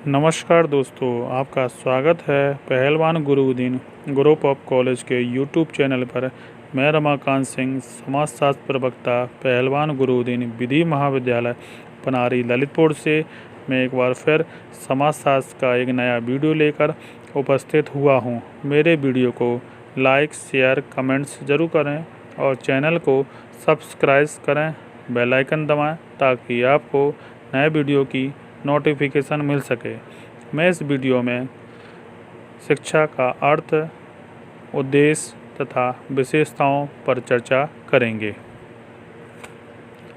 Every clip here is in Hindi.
नमस्कार दोस्तों, आपका स्वागत है पहलवान गुरुदीन ग्रुप ऑफ कॉलेज के यूट्यूब चैनल पर। मैं रमाकांत सिंह, समाजशास्त्र प्रवक्ता, पहलवान गुरुदीन विधि महाविद्यालय पनारी ललितपुर से मैं एक बार फिर समाजशास्त्र का एक नया वीडियो लेकर उपस्थित हुआ हूं। मेरे वीडियो को लाइक, शेयर, कमेंट्स ज़रूर करें और चैनल को सब्सक्राइब करें, बेल आइकन दबाएं ताकि आपको नए वीडियो की नोटिफिकेशन मिल सके। मैं इस वीडियो में शिक्षा का अर्थ, उद्देश्य तथा विशेषताओं पर चर्चा करेंगे।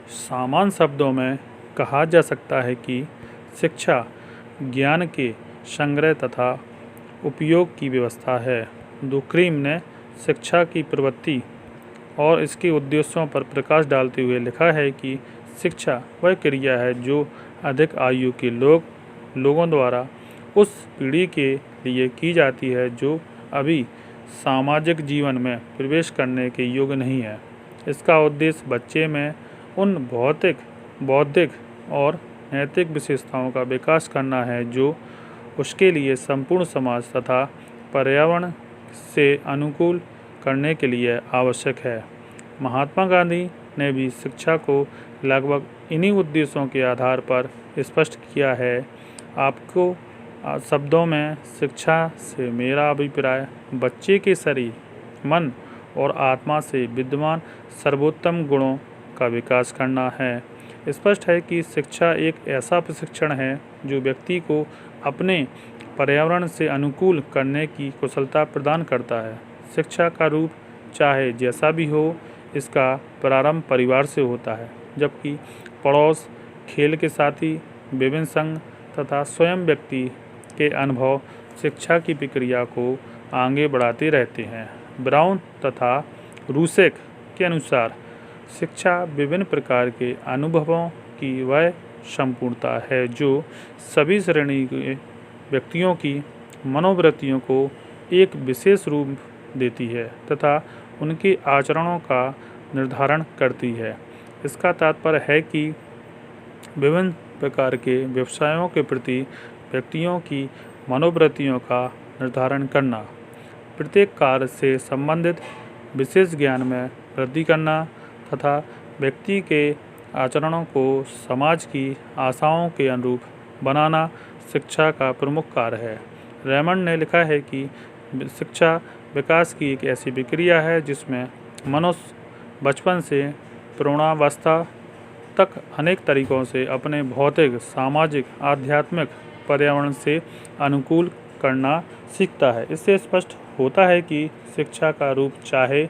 सामान्य शब्दों में कहा जा सकता है कि शिक्षा ज्ञान के संग्रह तथा उपयोग की व्यवस्था है। डुक्रीम ने शिक्षा की प्रवृत्ति और इसके उद्देश्यों पर प्रकाश डालते हुए लिखा है कि शिक्षा वह क्रिया है जो अधिक आयु के लोगों द्वारा उस पीढ़ी के लिए की जाती है जो अभी सामाजिक जीवन में प्रवेश करने के योग्य नहीं है। इसका उद्देश्य बच्चे में उन भौतिक, बौद्धिक और नैतिक विशेषताओं का विकास करना है जो उसके लिए संपूर्ण समाज तथा पर्यावरण से अनुकूल करने के लिए आवश्यक है। महात्मा गांधी ने भी शिक्षा को लगभग इन्हीं उद्देश्यों के आधार पर स्पष्ट किया है। आपको शब्दों में शिक्षा से मेरा अभिप्राय बच्चे के शरीर, मन और आत्मा से विद्यमान सर्वोत्तम गुणों का विकास करना है। स्पष्ट है कि शिक्षा एक ऐसा प्रशिक्षण है जो व्यक्ति को अपने पर्यावरण से अनुकूल करने की कुशलता प्रदान करता है। शिक्षा का रूप चाहे जैसा भी हो, इसका प्रारंभ परिवार से होता है, जबकि पड़ोस, खेल के साथी, विभिन्न संघ तथा स्वयं व्यक्ति के अनुभव शिक्षा की प्रक्रिया को आगे बढ़ाते रहते हैं। ब्राउन तथा रूसेक के अनुसार शिक्षा विभिन्न प्रकार के अनुभवों की वह संपूर्णता है जो सभी श्रेणी के व्यक्तियों की मनोवृत्तियों को एक विशेष रूप देती है तथा उनके आचरणों का निर्धारण करती है। इसका तात्पर्य है कि विभिन्न प्रकार के व्यवसायों के प्रति व्यक्तियों की मनोवृत्तियों का निर्धारण करना, प्रत्येक कार्य से संबंधित विशेष ज्ञान में वृद्धि करना तथा व्यक्ति के आचरणों को समाज की आशाओं के अनुरूप बनाना शिक्षा का प्रमुख कार्य है। रेमंड ने लिखा है कि शिक्षा विकास की एक ऐसी प्रक्रिया है जिसमें मनुष्य बचपन से प्रौढ़ावस्था तक अनेक तरीकों से अपने भौतिक, सामाजिक, आध्यात्मिक पर्यावरण से अनुकूल करना सीखता है। इससे स्पष्ट होता है कि शिक्षा का रूप चाहे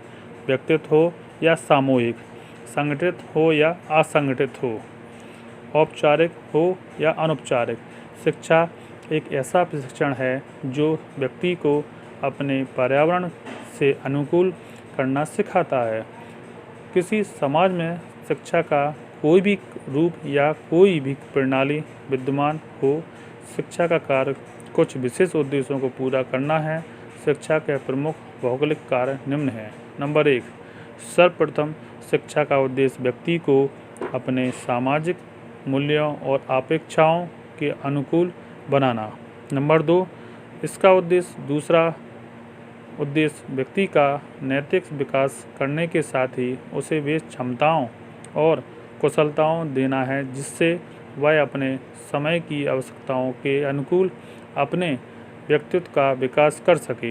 व्यक्तिगत हो या सामूहिक, संगठित हो या असंगठित हो, औपचारिक हो या अनौपचारिक, शिक्षा एक ऐसा प्रशिक्षण है जो व्यक्ति को अपने पर्यावरण से अनुकूल करना सिखाता है। किसी समाज में शिक्षा का कोई भी रूप या कोई भी प्रणाली विद्यमान हो, शिक्षा का कार्य कुछ विशेष उद्देश्यों को पूरा करना है। शिक्षा के प्रमुख भौगोलिक कार्य निम्न हैं। नंबर 1, सर्वप्रथम शिक्षा का उद्देश्य व्यक्ति को अपने सामाजिक मूल्यों और अपेक्षाओं के अनुकूल बनाना। नंबर 2, इसका दूसरा उद्देश्य व्यक्ति का नैतिक विकास करने के साथ ही उसे वे क्षमताओं और कुशलताओं देना है जिससे वह अपने समय की आवश्यकताओं के अनुकूल अपने व्यक्तित्व का विकास कर सके।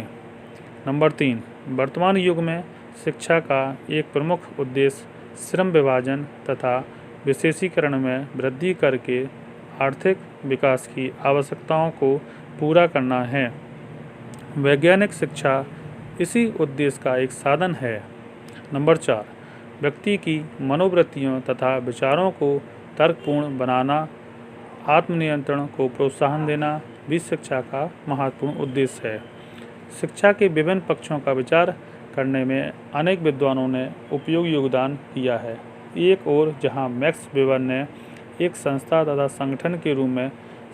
नंबर 3, वर्तमान युग में शिक्षा का एक प्रमुख उद्देश्य श्रम विभाजन तथा विशेषीकरण में वृद्धि करके आर्थिक विकास की आवश्यकताओं को पूरा करना है। वैज्ञानिक शिक्षा इसी उद्देश्य का एक साधन है। नंबर 4, व्यक्ति की मनोवृत्तियों तथा विचारों को तर्कपूर्ण बनाना, आत्मनियंत्रण को प्रोत्साहन देना भी शिक्षा का महत्वपूर्ण उद्देश्य है। शिक्षा के विभिन्न पक्षों का विचार करने में अनेक विद्वानों ने उपयोगी योगदान किया है। एक ओर जहां मैक्स वेबर ने एक संस्था तथा संगठन के रूप में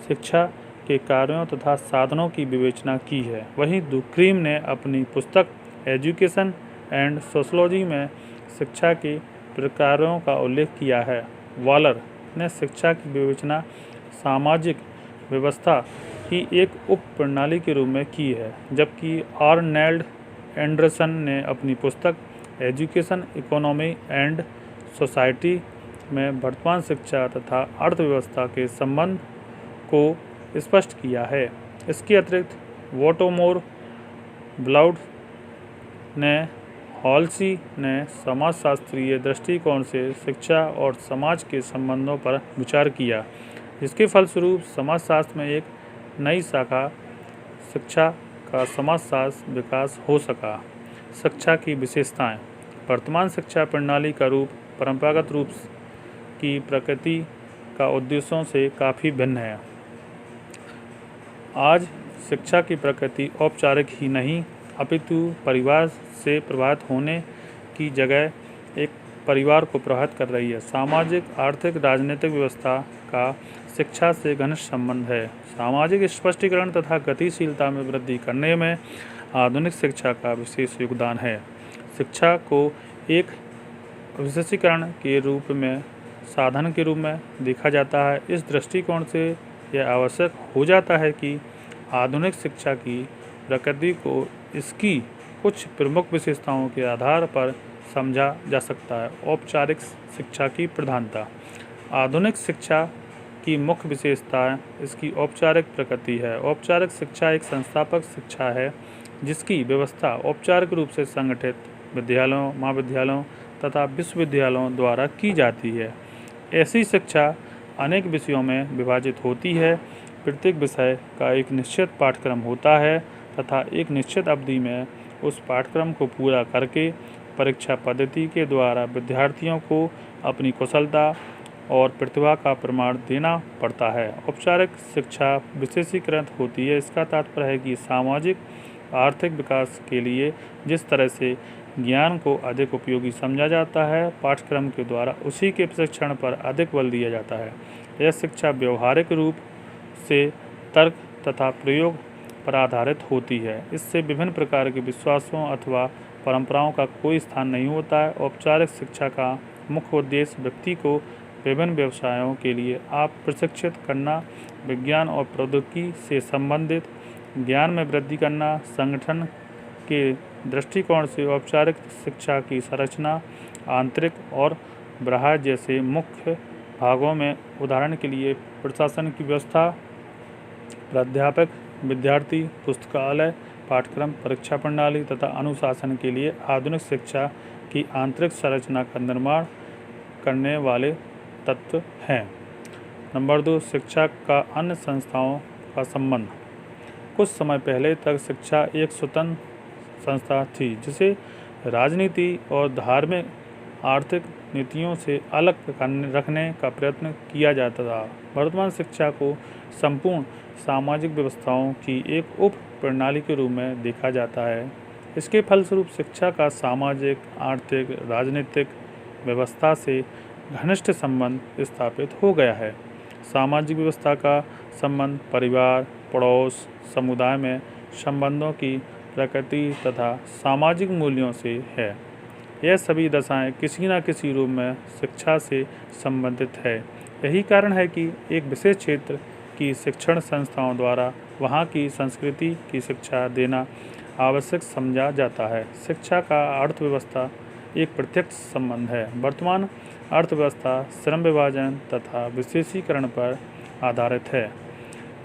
शिक्षा के कार्यों तथा साधनों की विवेचना की है, वहीं डुक्रीम ने अपनी पुस्तक एजुकेशन एंड सोशोलॉजी में शिक्षा के प्रकारों का उल्लेख किया है। वालर ने शिक्षा की विवेचना सामाजिक व्यवस्था की एक उप प्रणाली के रूप में की है, जबकि आर्नल्ड एंडरसन ने अपनी पुस्तक एजुकेशन इकोनॉमी एंड सोसाइटी में वर्तमान शिक्षा तथा अर्थव्यवस्था के संबंध को स्पष्ट किया है। इसके अतिरिक्त वोटोमोर ब्लाउड ने हॉलसी ने समाजशास्त्रीय दृष्टिकोण से शिक्षा और समाज के संबंधों पर विचार किया, जिसके फलस्वरूप समाजशास्त्र में एक नई शाखा शिक्षा का समाजशास्त्र विकास हो सका। शिक्षा की विशेषताएं। वर्तमान शिक्षा प्रणाली का रूप परंपरागत रूप की प्रकृति का उद्देश्यों से काफ़ी भिन्न है। आज शिक्षा की प्रकृति औपचारिक ही नहीं अपितु परिवार से प्रभावित होने की जगह एक परिवार को प्रभावित कर रही है। सामाजिक, आर्थिक, राजनीतिक व्यवस्था का शिक्षा से घनिष्ठ संबंध है। सामाजिक स्पष्टीकरण तथा गतिशीलता में वृद्धि करने में आधुनिक शिक्षा का विशेष योगदान है। शिक्षा को एक विशेषीकरण के रूप में साधन के रूप में देखा जाता है। इस दृष्टिकोण से यह आवश्यक हो जाता है कि आधुनिक शिक्षा की प्रकृति को इसकी कुछ प्रमुख विशेषताओं के आधार पर समझा जा सकता है। औपचारिक शिक्षा की प्रधानता। आधुनिक शिक्षा की मुख्य विशेषताएं इसकी औपचारिक प्रकृति है। औपचारिक शिक्षा एक संस्थापक शिक्षा है जिसकी व्यवस्था औपचारिक रूप से संगठित विद्यालयों, महाविद्यालयों तथा विश्वविद्यालयों द्वारा की जाती है। ऐसी शिक्षा अनेक विषयों में विभाजित होती है। प्रत्येक विषय का एक निश्चित पाठ्यक्रम होता है तथा एक निश्चित अवधि में उस पाठ्यक्रम को पूरा करके परीक्षा पद्धति के द्वारा विद्यार्थियों को अपनी कुशलता और प्रतिभा का प्रमाण देना पड़ता है। औपचारिक शिक्षा विशेषीकृत होती है। इसका तात्पर्य है कि सामाजिक आर्थिक विकास के लिए जिस तरह से ज्ञान को अधिक उपयोगी समझा जाता है, पाठ्यक्रम के द्वारा उसी के प्रशिक्षण पर अधिक बल दिया जाता है। यह शिक्षा व्यवहारिक रूप से तर्क तथा प्रयोग पर आधारित होती है। इससे विभिन्न प्रकार के विश्वासों अथवा परंपराओं का कोई स्थान नहीं होता है। औपचारिक शिक्षा का मुख्य उद्देश्य व्यक्ति को विभिन्न व्यवसायों के लिए आप प्रशिक्षित करना, विज्ञान और प्रौद्योगिकी से संबंधित ज्ञान में वृद्धि करना। संगठन के दृष्टिकोण से औपचारिक शिक्षा की संरचना आंतरिक और बाह्य जैसे मुख्य भागों में, उदाहरण के लिए प्रशासन की व्यवस्था, प्राध्यापक, विद्यार्थी, पुस्तकालय, पाठ्यक्रम, परीक्षा प्रणाली तथा अनुशासन के लिए आधुनिक शिक्षा की आंतरिक संरचना का निर्माण करने वाले तत्व हैं। नंबर 2, शिक्षा का अन्य संस्थाओं का संबंध। कुछ समय पहले तक शिक्षा एक स्वतंत्र संस्था थी जिसे राजनीति और धार्मिक आर्थिक नीतियों से अलग रखने का प्रयत्न किया जाता था। वर्तमान शिक्षा को संपूर्ण सामाजिक व्यवस्थाओं की एक उप प्रणाली के रूप में देखा जाता है। इसके फलस्वरूप शिक्षा का सामाजिक, आर्थिक, राजनीतिक व्यवस्था से घनिष्ठ संबंध स्थापित हो गया है। सामाजिक व्यवस्था का संबंध परिवार, पड़ोस, समुदाय में संबंधों की प्रकृति तथा सामाजिक मूल्यों से है। यह सभी दशाएं किसी न किसी रूप में शिक्षा से संबंधित है। यही कारण है कि एक विशेष क्षेत्र की शिक्षण संस्थाओं द्वारा वहाँ की संस्कृति की शिक्षा देना आवश्यक समझा जाता है। शिक्षा का अर्थव्यवस्था एक प्रत्यक्ष संबंध है। वर्तमान अर्थव्यवस्था श्रम विभाजन तथा विशेषीकरण पर आधारित है।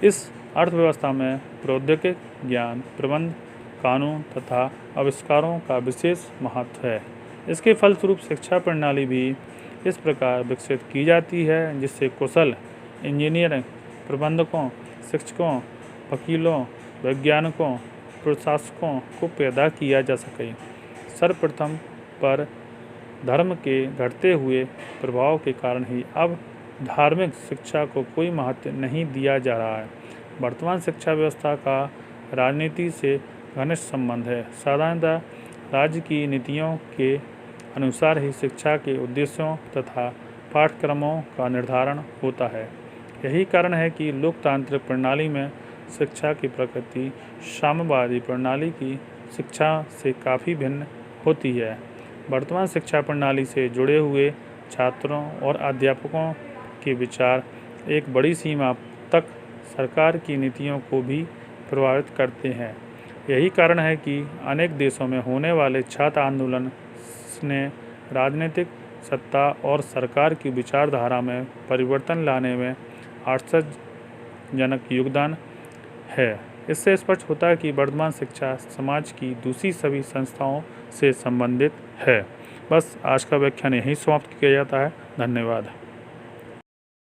इस अर्थव्यवस्था में प्रौद्योगिक ज्ञान, प्रबंध, कानून तथा आविष्कारों का विशेष महत्व है। इसके फलस्वरूप शिक्षा प्रणाली भी इस प्रकार विकसित की जाती है जिससे कुशल इंजीनियर, प्रबंधकों, शिक्षकों, वकीलों, वैज्ञानिकों, प्रशासकों को पैदा किया जा सके। सर्वप्रथम पर धर्म के घटते हुए प्रभाव के कारण ही अब धार्मिक शिक्षा को कोई महत्व नहीं दिया जा रहा है। वर्तमान शिक्षा व्यवस्था का राजनीति से घनिष्ठ संबंध है। साधारणतः राज्य की नीतियों के अनुसार ही शिक्षा के उद्देश्यों तथा पाठ्यक्रमों का निर्धारण होता है। यही कारण है कि लोकतांत्रिक प्रणाली में शिक्षा की प्रकृति साम्यवादी प्रणाली की शिक्षा से काफ़ी भिन्न होती है। वर्तमान शिक्षा प्रणाली से जुड़े हुए छात्रों और अध्यापकों के विचार एक बड़ी सीमा तक सरकार की नीतियों को भी प्रभावित करते हैं। यही कारण है कि अनेक देशों में होने वाले छात्र आंदोलन ने राजनीतिक सत्ता और सरकार की विचारधारा में परिवर्तन लाने में आश्चर्यजनक योगदान है। इससे स्पष्ट होता है कि वर्तमान शिक्षा समाज की दूसरी सभी संस्थाओं से संबंधित है। बस आज का व्याख्यान यहीं समाप्त किया जाता है। धन्यवाद।